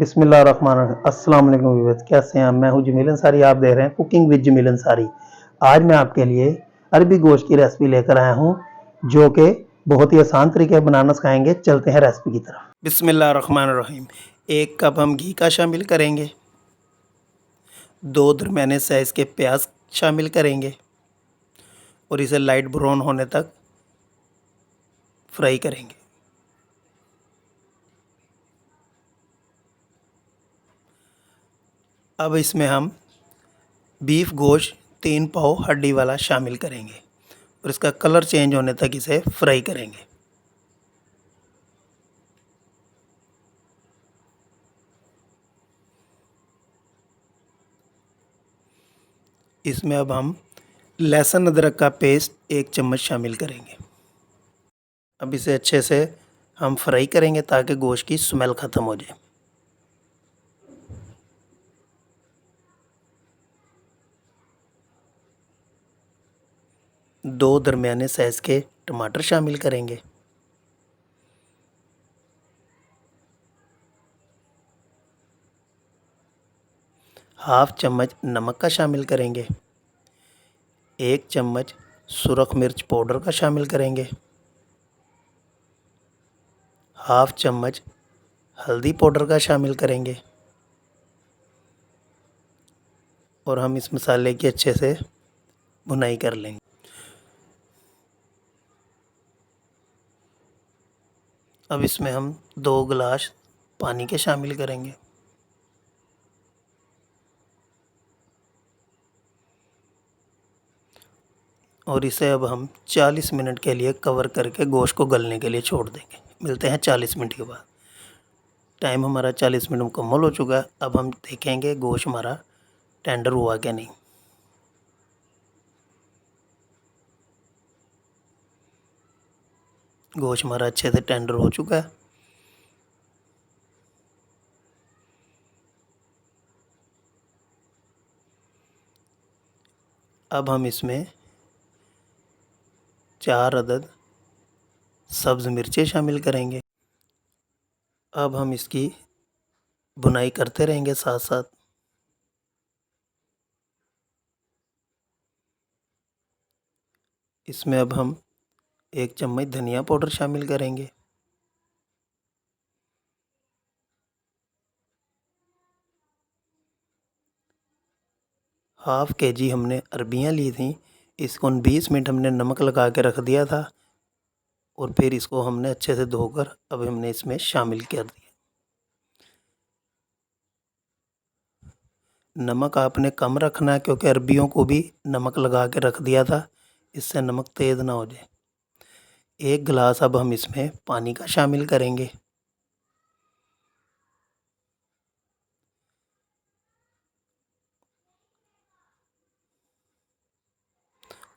बिस्मिल्लाहिर्रहमानिर्रहीम। अस्सलाम वालेकुम व्यूअर्स, कैसे हैं आप? मैं हूं जमील अंसारी, आप देख रहे हैं कुकिंग विद जमील अंसारी। आज मैं आपके लिए अरबी गोश्त की रेसिपी लेकर आया हूं जो कि बहुत ही आसान तरीके से बनाना सिखाएंगे। चलते हैं रेसिपी की तरफ। बिस्मिल्लाहिर्रहमानिर्रहीम। 1 कप हम घी का शामिल करेंगे, 2 दरमियाने साइज़ के प्याज शामिल करेंगे और इसे लाइट ब्राउन होने तक फ्राई करेंगे। अब इसमें हम बीफ गोश्त 3 पाव हड्डी वाला शामिल करेंगे और इसका कलर चेंज होने तक इसे फ्राई करेंगे। इसमें अब हम लहसुन अदरक का पेस्ट 1 चम्मच शामिल करेंगे। अब इसे अच्छे से हम फ्राई करेंगे ताकि गोश्त की स्मेल ख़त्म हो जाए। दो दरमियाने साइज़ के टमाटर शामिल करेंगे। हाफ चम्मच नमक का शामिल करेंगे। 1 चम्मच सुरख मिर्च पाउडर का शामिल करेंगे। हाफ चम्मच हल्दी पाउडर का शामिल करेंगे और हम इस मसाले की अच्छे से भुनाई कर लेंगे। अब इसमें हम 2 गिलास पानी के शामिल करेंगे। और इसे अब हम 40 मिनट के लिए कवर करके गोश्त को गलने के लिए छोड़ देंगे। मिलते हैं 40 मिनट के बाद। टाइम हमारा 40 मिनट मुकम्मल हो चुका है। अब हम देखेंगे गोश्त हमारा टेंडर हुआ क्या नहीं। गोश्त हमारा अच्छे से टेंडर हो चुका है। अब हम इसमें 4 अदद सब्ज़ मिर्चें शामिल करेंगे। अब हम इसकी भुनाई करते रहेंगे साथ साथ। इसमें अब हम 1 चम्मच धनिया पाउडर शामिल करेंगे। हाफ़ केजी हमने अरबियाँ ली थी, इसको 20 मिनट हमने नमक लगा के रख दिया था और फिर इसको हमने अच्छे से धोकर अब हमने इसमें शामिल कर दिया। नमक आपने कम रखना है क्योंकि अरबियों को भी नमक लगा के रख दिया था, इससे नमक तेज़ ना हो जाए। 1 गिलास अब हम इसमें पानी का शामिल करेंगे।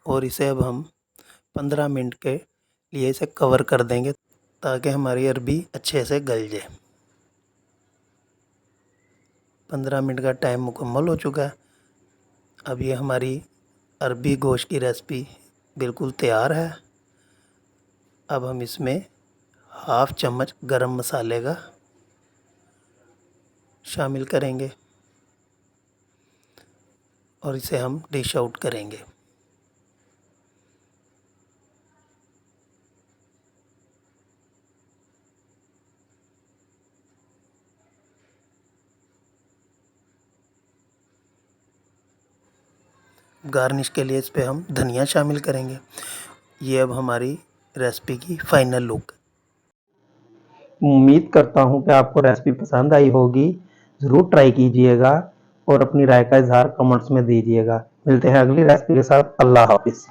और इसे अब हम 15 मिनट के लिए इसे कवर कर देंगे ताकि हमारी अरबी अच्छे से गल जाए। 15 मिनट का टाइम मुकम्मल हो चुका है। अब ये हमारी अरबी गोश्त की रेसिपी बिल्कुल तैयार है। अब हम इसमें हाफ़ चम्मच गरम मसाले का शामिल करेंगे और इसे हम डिश आउट करेंगे। गार्निश के लिए इस पे हम धनिया शामिल करेंगे। ये अब हमारी रेसिपी की फाइनल लुक। उम्मीद करता हूँ कि आपको रेसिपी पसंद आई होगी। ज़रूर ट्राई कीजिएगा और अपनी राय का इजहार कमेंट्स में दीजिएगा। मिलते हैं अगली रेसिपी के साथ। अल्लाह हाफिज़।